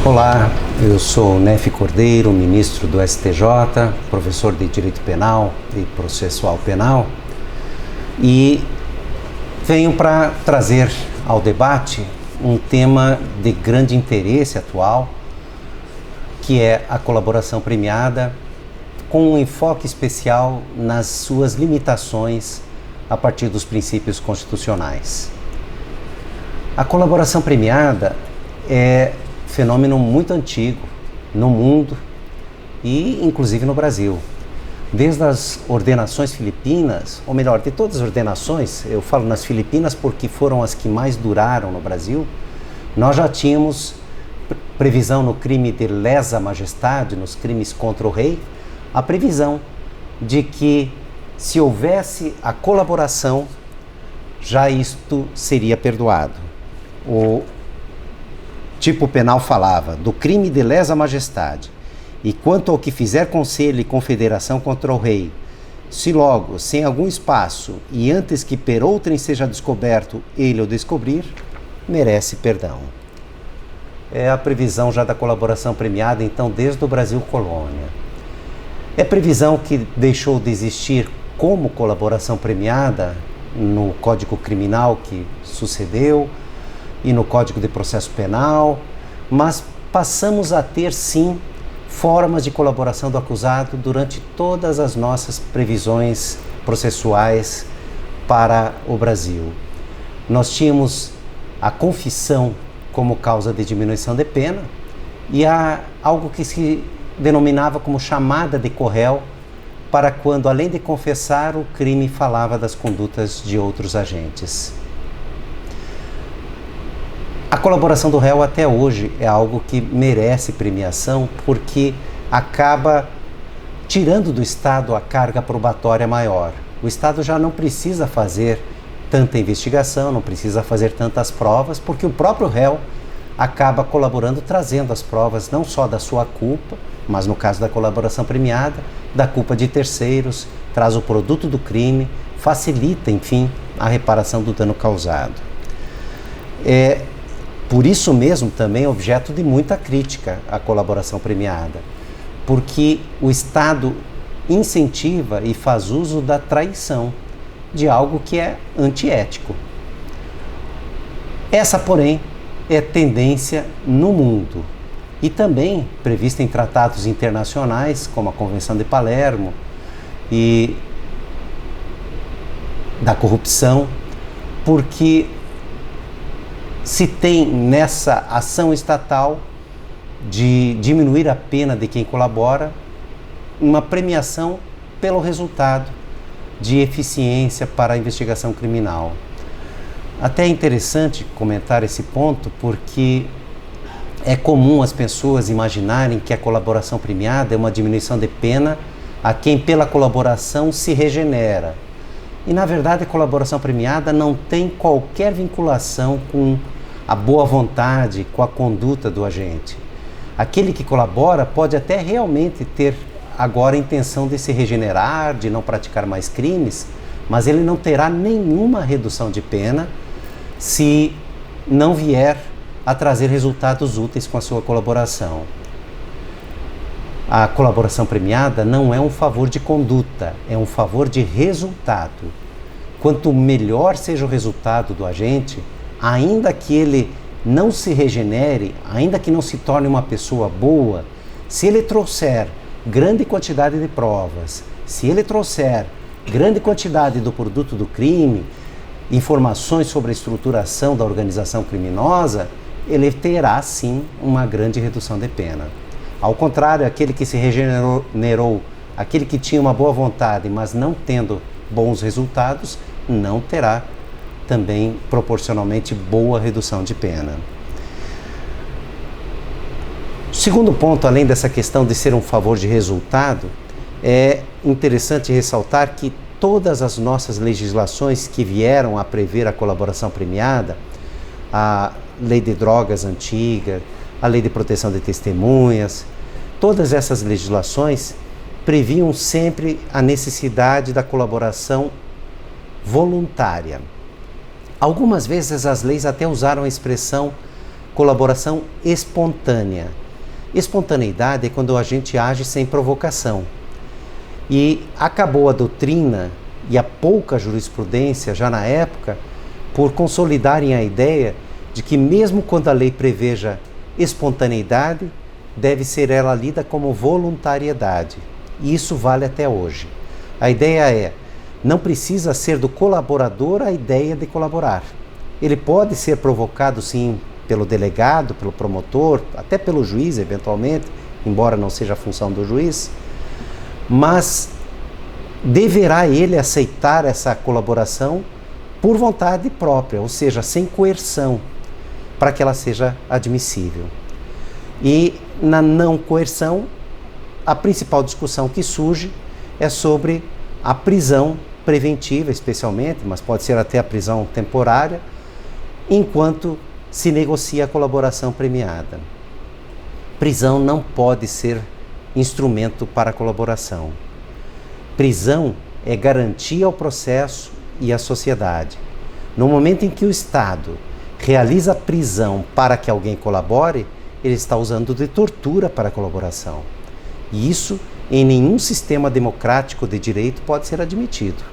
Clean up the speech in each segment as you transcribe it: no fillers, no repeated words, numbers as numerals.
Olá, eu sou Nefe Cordeiro, ministro do STJ, professor de Direito Penal e Processual Penal, e venho para trazer ao debate um tema de grande interesse atual, que é a colaboração premiada, com um enfoque especial nas suas limitações a partir dos princípios constitucionais. A colaboração premiada é fenômeno muito antigo no mundo e inclusive no Brasil. Desde as ordenações filipinas, ou melhor, de todas as ordenações, eu falo nas Filipinas porque foram as que mais duraram no Brasil, nós já tínhamos previsão no crime de lesa majestade, nos crimes contra o rei, a previsão de que se houvesse a colaboração, já isto seria perdoado. O tipo penal falava do crime de lesa majestade, e quanto ao que fizer conselho e confederação contra o rei, se logo, sem algum espaço, e antes que per outrem seja descoberto ele o descobrir, merece perdão. É a previsão já da colaboração premiada, então, desde o Brasil colônia. É previsão que deixou de existir como colaboração premiada no Código Criminal que sucedeu, e no Código de Processo Penal, mas passamos a ter, sim, formas de colaboração do acusado durante todas as nossas previsões processuais para o Brasil. Nós tínhamos a confissão como causa de diminuição de pena e há algo que se denominava como chamada de corréu, para quando, além de confessar, o crime falava das condutas de outros agentes. A colaboração do réu até hoje é algo que merece premiação porque acaba tirando do Estado a carga probatória maior. O Estado já não precisa fazer tanta investigação, não precisa fazer tantas provas, porque o próprio réu acaba colaborando, trazendo as provas não só da sua culpa, mas no caso da colaboração premiada, da culpa de terceiros, traz o produto do crime, facilita, enfim, a reparação do dano causado. Por isso mesmo também é objeto de muita crítica a colaboração premiada, porque o Estado incentiva e faz uso da traição, de algo que é antiético. Essa, porém, é tendência no mundo e também prevista em tratados internacionais, como a Convenção de Palermo e da corrupção, porque se tem nessa ação estatal de diminuir a pena de quem colabora uma premiação pelo resultado de eficiência para a investigação criminal. Até é interessante comentar esse ponto porque é comum as pessoas imaginarem que a colaboração premiada é uma diminuição de pena a quem pela colaboração se regenera. E na verdade a colaboração premiada não tem qualquer vinculação com a boa vontade, com a conduta do agente. Aquele que colabora pode até realmente ter agora a intenção de se regenerar, de não praticar mais crimes, mas ele não terá nenhuma redução de pena se não vier a trazer resultados úteis com a sua colaboração. A colaboração premiada não é um favor de conduta, é um favor de resultado. Quanto melhor seja o resultado do agente, ainda que ele não se regenere, ainda que não se torne uma pessoa boa, se ele trouxer grande quantidade de provas, se ele trouxer grande quantidade do produto do crime, informações sobre a estruturação da organização criminosa, ele terá sim uma grande redução de pena. Ao contrário, aquele que se regenerou, aquele que tinha uma boa vontade, mas não tendo bons resultados, não terá também proporcionalmente boa redução de pena. Segundo ponto, além dessa questão de ser um favor de resultado, é interessante ressaltar que todas as nossas legislações que vieram a prever a colaboração premiada, a lei de drogas antiga, a lei de proteção de testemunhas, todas essas legislações previam sempre a necessidade da colaboração voluntária. Algumas vezes as leis até usaram a expressão colaboração espontânea. Espontaneidade é quando o agente age sem provocação. E acabou a doutrina e a pouca jurisprudência, já na época, por consolidarem a ideia de que mesmo quando a lei preveja espontaneidade, deve ser ela lida como voluntariedade. E isso vale até hoje. A ideia é, não precisa ser do colaborador a ideia de colaborar. Ele pode ser provocado, sim, pelo delegado, pelo promotor, até pelo juiz, eventualmente, embora não seja a função do juiz, mas deverá ele aceitar essa colaboração por vontade própria, ou seja, sem coerção, para que ela seja admissível. E na não coerção, a principal discussão que surge é sobre a prisão preventiva, especialmente, mas pode ser até a prisão temporária, enquanto se negocia a colaboração premiada. Prisão não pode ser instrumento para a colaboração. Prisão é garantia ao processo e à sociedade. No momento em que o Estado realiza a prisão para que alguém colabore, ele está usando de tortura para a colaboração. E isso, em nenhum sistema democrático de direito, pode ser admitido.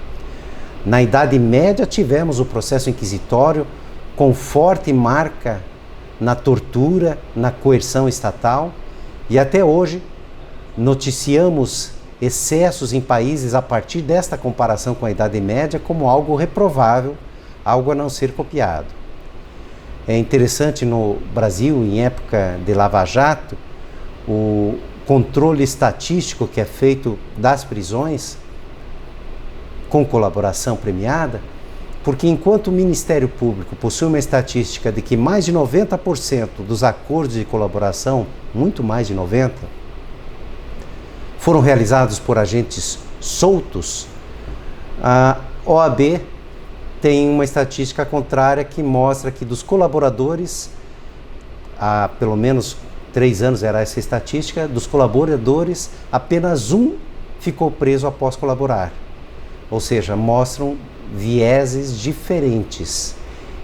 Na Idade Média, tivemos o processo inquisitório com forte marca na tortura, na coerção estatal, e até hoje noticiamos excessos em países a partir desta comparação com a Idade Média como algo reprovável, algo a não ser copiado. É interessante, no Brasil, em época de Lava Jato, o controle estatístico que é feito das prisões com colaboração premiada, porque enquanto o Ministério Público possui uma estatística de que mais de 90% dos acordos de colaboração, muito mais de 90%, foram realizados por agentes soltos, a OAB tem uma estatística contrária que mostra que dos colaboradores, há pelo menos 3 anos era essa estatística, dos colaboradores, apenas um ficou preso após colaborar. Ou seja, mostram vieses diferentes.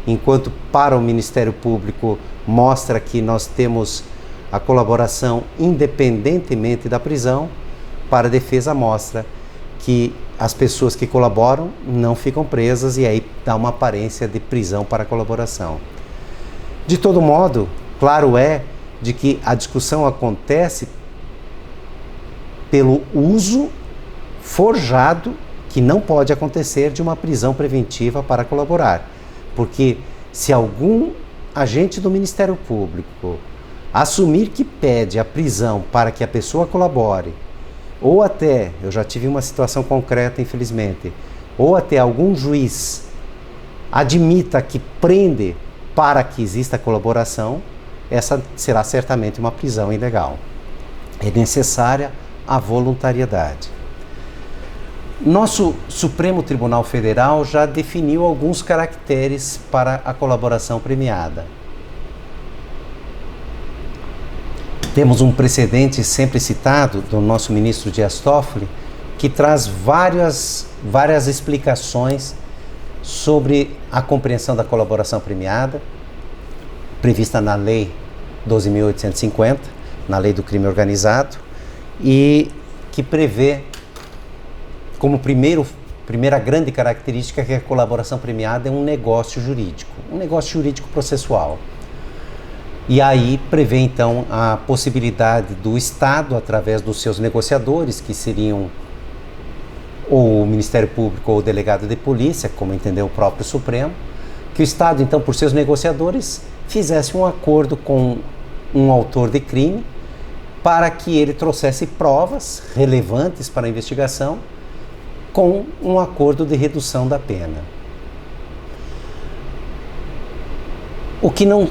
Enquanto para o Ministério Público mostra que nós temos a colaboração independentemente da prisão, para a defesa mostra que as pessoas que colaboram não ficam presas e aí dá uma aparência de prisão para a colaboração. De todo modo, claro é de que a discussão acontece pelo uso forjado, que não pode acontecer, de uma prisão preventiva para colaborar. Porque se algum agente do Ministério Público assumir que pede a prisão para que a pessoa colabore, ou até, eu já tive uma situação concreta, infelizmente, ou até algum juiz admita que prende para que exista colaboração, essa será certamente uma prisão ilegal. É necessária a voluntariedade. Nosso Supremo Tribunal Federal já definiu alguns caracteres para a colaboração premiada. Temos um precedente sempre citado do nosso ministro Dias Toffoli, que traz várias explicações sobre a compreensão da colaboração premiada, prevista na Lei 12.850, na Lei do Crime Organizado, e que prevê como primeira grande característica que a colaboração premiada é um negócio jurídico processual. E aí prevê então a possibilidade do Estado, através dos seus negociadores, que seriam ou o Ministério Público ou o delegado de polícia, como entendeu o próprio Supremo, que o Estado então, por seus negociadores, fizesse um acordo com um autor de crime para que ele trouxesse provas relevantes para a investigação com um acordo de redução da pena. O que não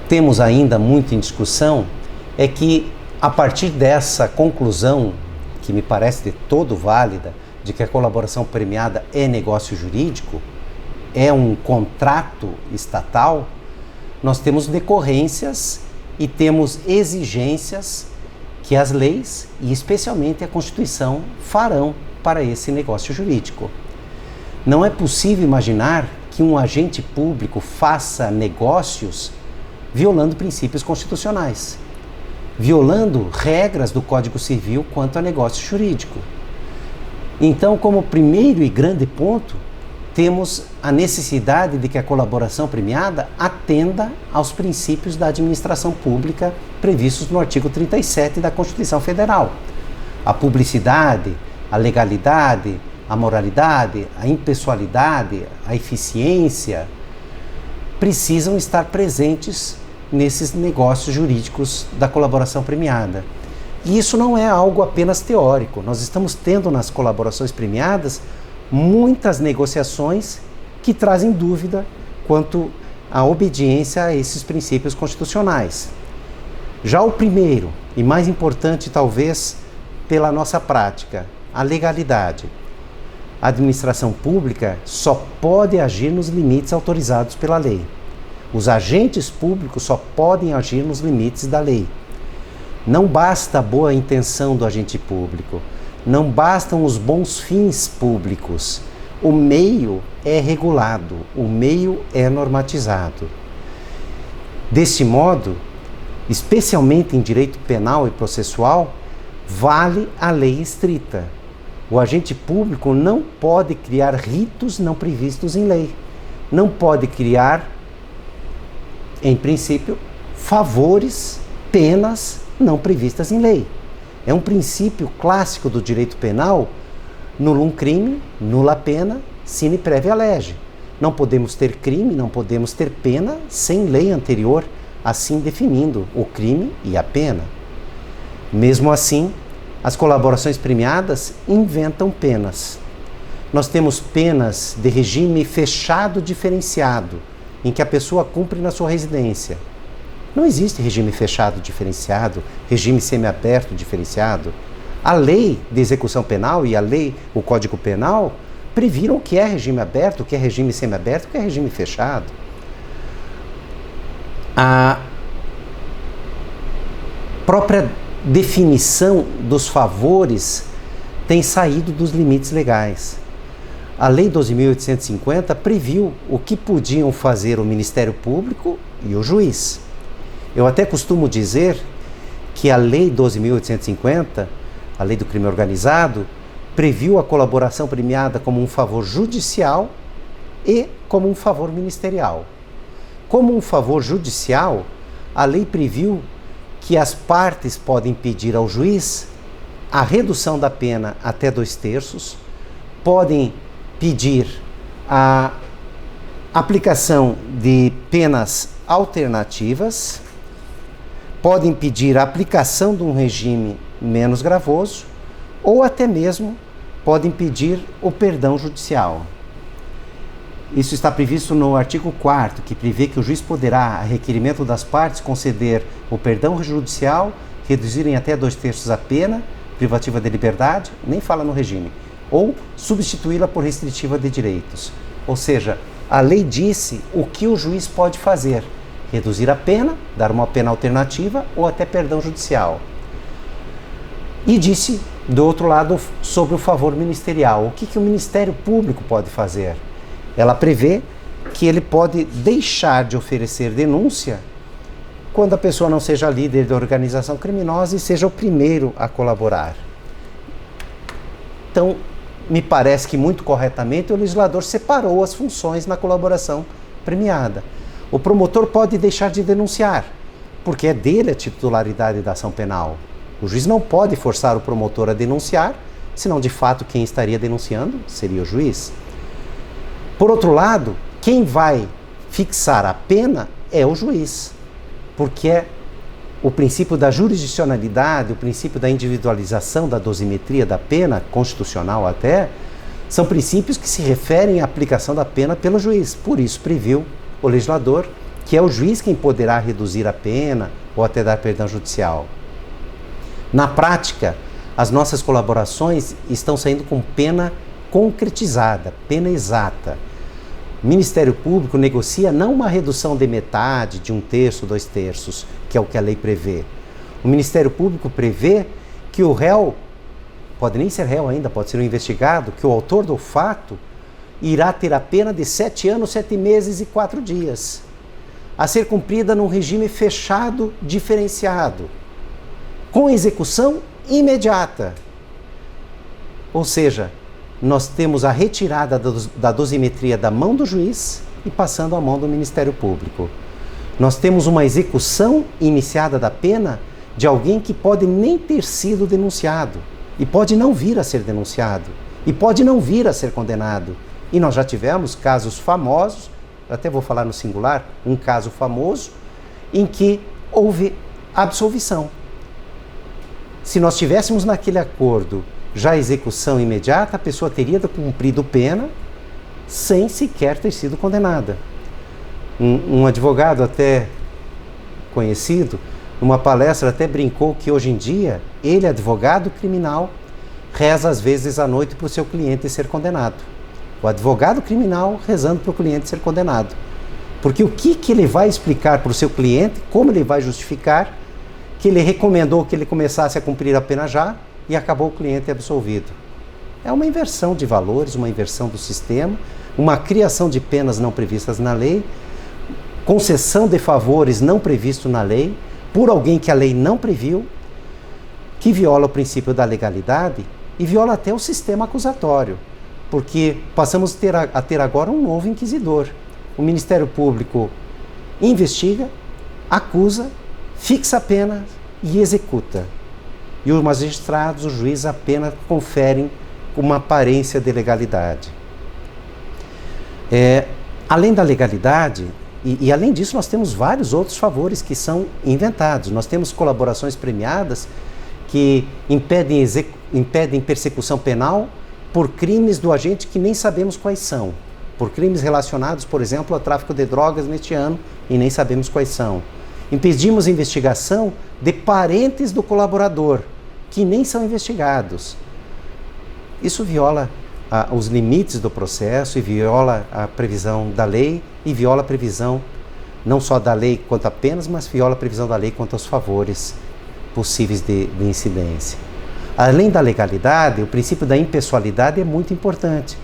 temos ainda muito em discussão é que, a partir dessa conclusão, que me parece de todo válida, de que a colaboração premiada é negócio jurídico, é um contrato estatal, nós temos decorrências e temos exigências que as leis, e especialmente a Constituição, farão para esse negócio jurídico. Não é possível imaginar que um agente público faça negócios violando princípios constitucionais, violando regras do Código Civil quanto a negócio jurídico. Então, como primeiro e grande ponto, temos a necessidade de que a colaboração premiada atenda aos princípios da administração pública previstos no artigo 37 da Constituição Federal. A publicidade, a legalidade, a moralidade, a impessoalidade, a eficiência precisam estar presentes nesses negócios jurídicos da colaboração premiada. E isso não é algo apenas teórico. Nós estamos tendo nas colaborações premiadas muitas negociações que trazem dúvida quanto à obediência a esses princípios constitucionais. Já o primeiro, e mais importante talvez pela nossa prática, a legalidade. A administração pública só pode agir nos limites autorizados pela lei. Os agentes públicos só podem agir nos limites da lei. Não basta a boa intenção do agente público, não bastam os bons fins públicos. O meio é regulado, o meio é normatizado. Deste modo, especialmente em direito penal e processual, vale a lei estrita. O agente público não pode criar ritos não previstos em lei. Não pode criar, em princípio, favores, penas não previstas em lei. É um princípio clássico do direito penal: nullum crime, nulla pena, sine previa lege. Não podemos ter crime, não podemos ter pena sem lei anterior, assim definindo o crime e a pena. Mesmo assim, as colaborações premiadas inventam penas. Nós temos penas de regime fechado diferenciado, em que a pessoa cumpre na sua residência. Não existe regime fechado diferenciado, regime semiaberto diferenciado. A lei de execução penal e a lei, o Código Penal, previram o que é regime aberto, o que é regime semiaberto, o que é regime fechado. A própria definição dos favores tem saído dos limites legais. A Lei 12.850 previu o que podiam fazer o Ministério Público e o juiz. Eu até costumo dizer que a Lei 12.850, a Lei do Crime Organizado, previu a colaboração premiada como um favor judicial e como um favor ministerial. Como um favor judicial, a lei previu que as partes podem pedir ao juiz a redução da pena até 2/3, podem pedir a aplicação de penas alternativas, podem pedir a aplicação de um regime menos gravoso ou até mesmo podem pedir o perdão judicial. Isso está previsto no artigo 4º, que prevê que o juiz poderá, a requerimento das partes, conceder o perdão judicial, reduzirem até 2/3 a pena privativa de liberdade, nem fala no regime, ou substituí-la por restritiva de direitos. Ou seja, a lei disse o que o juiz pode fazer: reduzir a pena, dar uma pena alternativa ou até perdão judicial. E disse, do outro lado, sobre o favor ministerial. O que o Ministério Público pode fazer? Ela prevê que ele pode deixar de oferecer denúncia quando a pessoa não seja líder da organização criminosa e seja o primeiro a colaborar. Então, me parece que muito corretamente o legislador separou as funções na colaboração premiada. O promotor pode deixar de denunciar, porque é dele a titularidade da ação penal. O juiz não pode forçar o promotor a denunciar, senão de fato quem estaria denunciando seria o juiz. Por outro lado, quem vai fixar a pena é o juiz, porque é o princípio da jurisdicionalidade, o princípio da individualização da dosimetria da pena, constitucional até, são princípios que se referem à aplicação da pena pelo juiz. Por isso previu o legislador que é o juiz quem poderá reduzir a pena ou até dar perdão judicial. Na prática, as nossas colaborações estão saindo com pena concretizada, pena exata. O Ministério Público negocia não uma redução de metade, de 1/3, 2/3, que é o que a lei prevê. O Ministério Público prevê que o réu, pode nem ser réu ainda, pode ser um investigado, que o autor do fato irá ter a pena de 7 anos, 7 meses e 4 dias. a ser cumprida num regime fechado diferenciado, com execução imediata. Ou seja, nós temos a retirada da dosimetria da mão do juiz e passando à mão do Ministério Público. Nós temos uma execução iniciada da pena de alguém que pode nem ter sido denunciado, e pode não vir a ser denunciado, e pode não vir a ser condenado. E nós já tivemos casos famosos, até vou falar no singular, um caso famoso, em que houve absolvição. Se nós tivéssemos naquele acordo já a execução imediata, a pessoa teria cumprido pena sem sequer ter sido condenada. Um advogado até conhecido, numa palestra até brincou que hoje em dia, ele, advogado criminal, reza às vezes à noite para o seu cliente ser condenado. O advogado criminal rezando para o cliente ser condenado. Porque o que ele vai explicar para o seu cliente, como ele vai justificar que ele recomendou que ele começasse a cumprir a pena já e acabou o cliente absolvido. É uma inversão de valores, uma inversão do sistema, uma criação de penas não previstas na lei, concessão de favores não previsto na lei, por alguém que a lei não previu, que viola o princípio da legalidade e viola até o sistema acusatório, porque passamos a ter agora um novo inquisidor. O Ministério Público investiga, acusa, fixa a pena e executa. E os magistrados, os juízes apenas conferem uma aparência de legalidade. Além da legalidade, e além disso nós temos vários outros favores que são inventados. Nós temos colaborações premiadas que impedem persecução penal por crimes do agente que nem sabemos quais são. Por crimes relacionados, por exemplo, ao tráfico de drogas neste ano e nem sabemos quais são. Impedimos investigação de parentes do colaborador, que nem são investigados. Isso viola os limites do processo e viola a previsão da lei e viola a previsão não só da lei quanto a penas, mas viola a previsão da lei quanto aos favores possíveis de incidência. Além da legalidade, o princípio da impessoalidade é muito importante,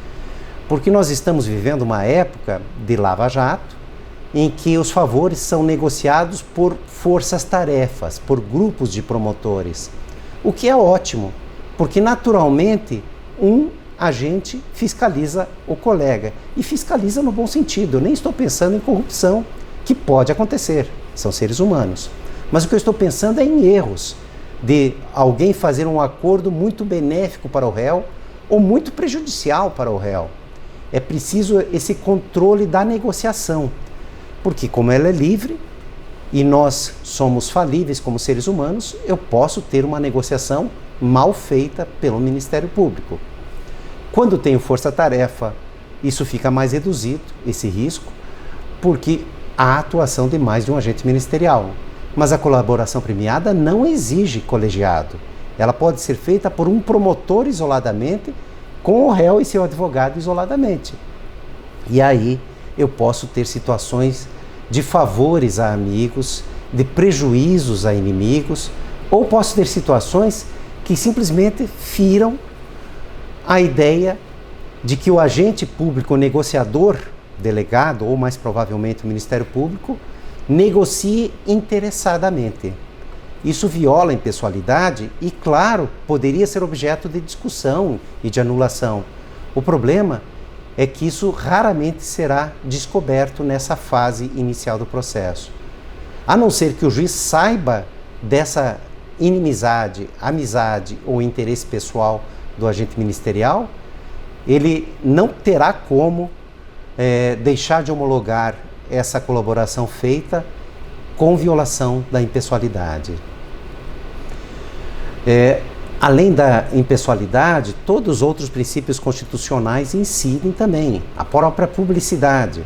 porque nós estamos vivendo uma época de lava-jato em que os favores são negociados por forças-tarefas, por grupos de promotores, o que é ótimo, porque naturalmente um agente fiscaliza o colega, e fiscaliza no bom sentido. Eu nem estou pensando em corrupção, que pode acontecer, são seres humanos, mas o que eu estou pensando é em erros, de alguém fazer um acordo muito benéfico para o réu ou muito prejudicial para o réu. É preciso esse controle da negociação, porque como ela é livre e nós somos falíveis como seres humanos, eu posso ter uma negociação mal feita pelo Ministério Público. Quando tenho força-tarefa, isso fica mais reduzido, esse risco, porque há atuação de mais de um agente ministerial. Mas a colaboração premiada não exige colegiado. Ela pode ser feita por um promotor isoladamente, com o réu e seu advogado isoladamente. E aí eu posso ter situações de favores a amigos, de prejuízos a inimigos, ou posso ter situações que simplesmente firam a ideia de que o agente público, o negociador, delegado, ou mais provavelmente o Ministério Público, negocie interessadamente. Isso viola a impessoalidade e, claro, poderia ser objeto de discussão e de anulação. O problema é que isso raramente será descoberto nessa fase inicial do processo. A não ser que o juiz saiba dessa inimizade, amizade ou interesse pessoal do agente ministerial, ele não terá como deixar de homologar essa colaboração feita com violação da impessoalidade. Além da impessoalidade, todos os outros princípios constitucionais incidem também. A própria publicidade.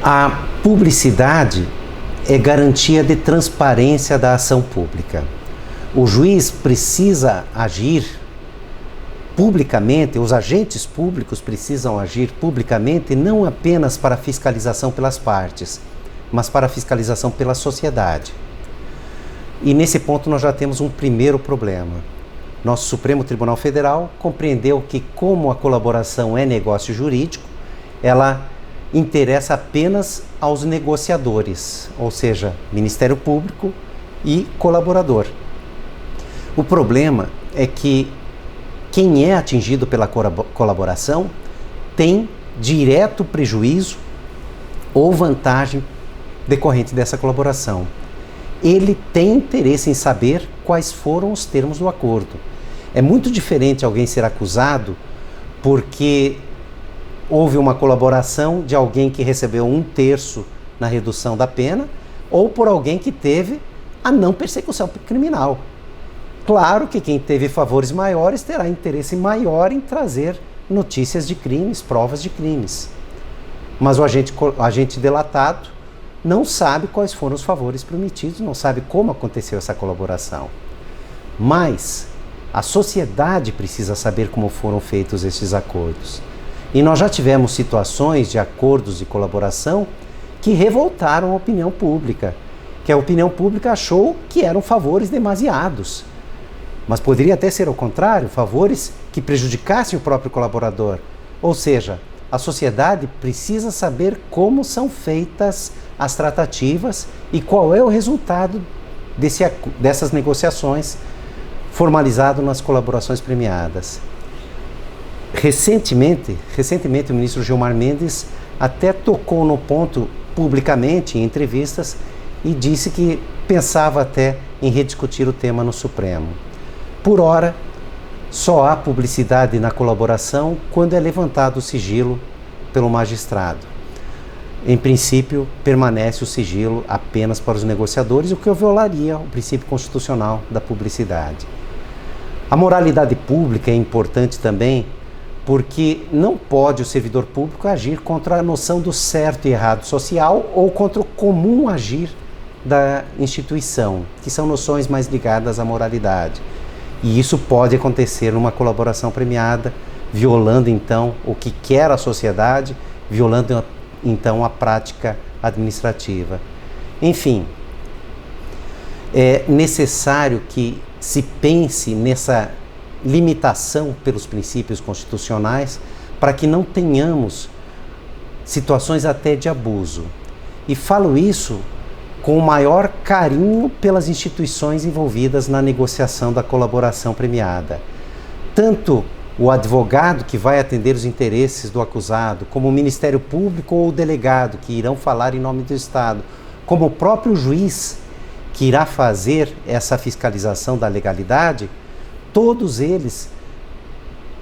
A publicidade é garantia de transparência da ação pública. O juiz precisa agir publicamente, os agentes públicos precisam agir publicamente não apenas para fiscalização pelas partes, mas para fiscalização pela sociedade. E nesse ponto nós já temos um primeiro problema. Nosso Supremo Tribunal Federal compreendeu que, como a colaboração é negócio jurídico, ela interessa apenas aos negociadores, ou seja, Ministério Público e colaborador. O problema é que quem é atingido pela colaboração tem direto prejuízo ou vantagem decorrente dessa colaboração. Ele tem interesse em saber quais foram os termos do acordo. É muito diferente alguém ser acusado porque houve uma colaboração de alguém que recebeu 1/3 na redução da pena ou por alguém que teve a não persecução criminal. Claro que quem teve favores maiores terá interesse maior em trazer notícias de crimes, provas de crimes. Mas o agente delatado não sabe quais foram os favores prometidos, não sabe como aconteceu essa colaboração. Mas a sociedade precisa saber como foram feitos esses acordos. E nós já tivemos situações de acordos de colaboração que revoltaram a opinião pública, que a opinião pública achou que eram favores demasiados. Mas poderia até ser o contrário, favores que prejudicassem o próprio colaborador. Ou seja, a sociedade precisa saber como são feitas as tratativas e qual é o resultado dessas negociações formalizado nas colaborações premiadas. Recentemente, o ministro Gilmar Mendes até tocou no ponto publicamente em entrevistas e disse que pensava até em rediscutir o tema no Supremo. Por ora, só há publicidade na colaboração quando é levantado o sigilo pelo magistrado. Em princípio, permanece o sigilo apenas para os negociadores, o que violaria o princípio constitucional da publicidade. A moralidade pública é importante também porque não pode o servidor público agir contra a noção do certo e errado social ou contra o comum agir da instituição, que são noções mais ligadas à moralidade. E isso pode acontecer numa colaboração premiada, violando então o que quer a sociedade, violando então a prática administrativa. Enfim, é necessário que se pense nessa limitação pelos princípios constitucionais para que não tenhamos situações até de abuso. E falo isso com o maior carinho pelas instituições envolvidas na negociação da colaboração premiada. Tanto o advogado que vai atender os interesses do acusado, como o Ministério Público ou o delegado que irão falar em nome do Estado, como o próprio juiz que irá fazer essa fiscalização da legalidade, todos eles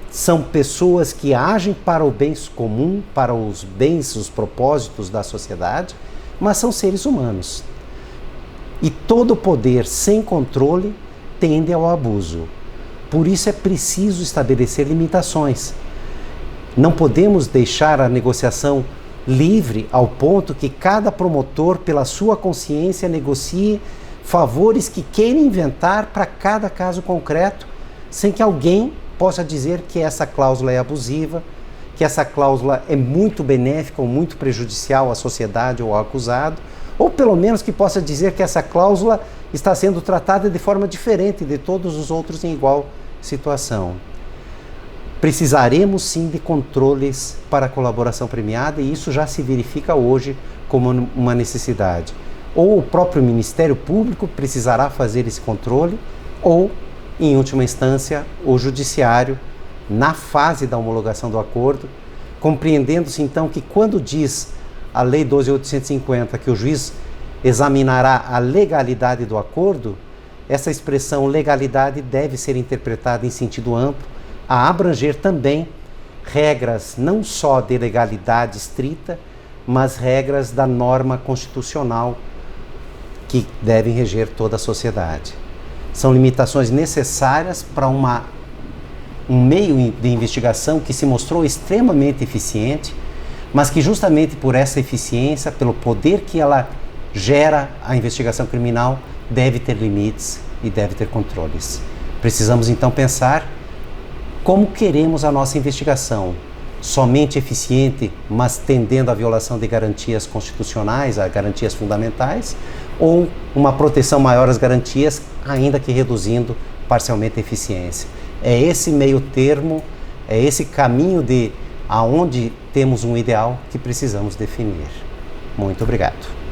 são pessoas que agem para o bem comum, para os bens, os propósitos da sociedade, mas são seres humanos. E todo poder sem controle tende ao abuso. Por isso é preciso estabelecer limitações. Não podemos deixar a negociação livre ao ponto que cada promotor, pela sua consciência, negocie favores que queira inventar para cada caso concreto, sem que alguém possa dizer que essa cláusula é abusiva, que essa cláusula é muito benéfica ou muito prejudicial à sociedade ou ao acusado, ou pelo menos que possa dizer que essa cláusula está sendo tratada de forma diferente de todos os outros em igual situação. Precisaremos sim de controles para a colaboração premiada e isso já se verifica hoje como uma necessidade. Ou o próprio Ministério Público precisará fazer esse controle, ou, em última instância, o Judiciário, na fase da homologação do acordo, compreendendo-se então que quando diz a Lei 12.850 que o juiz examinará a legalidade do acordo, essa expressão legalidade deve ser interpretada em sentido amplo, a abranger também regras não só de legalidade estrita, mas regras da norma constitucional que devem reger toda a sociedade. São limitações necessárias para um meio de investigação que se mostrou extremamente eficiente, mas que justamente por essa eficiência, pelo poder que ela gera a investigação criminal, deve ter limites e deve ter controles. Precisamos então pensar como queremos a nossa investigação, somente eficiente, mas tendendo à violação de garantias constitucionais, a garantias fundamentais, ou uma proteção maior às garantias, ainda que reduzindo parcialmente eficiência. É esse meio termo, é esse caminho de aonde temos um ideal que precisamos definir. Muito obrigado.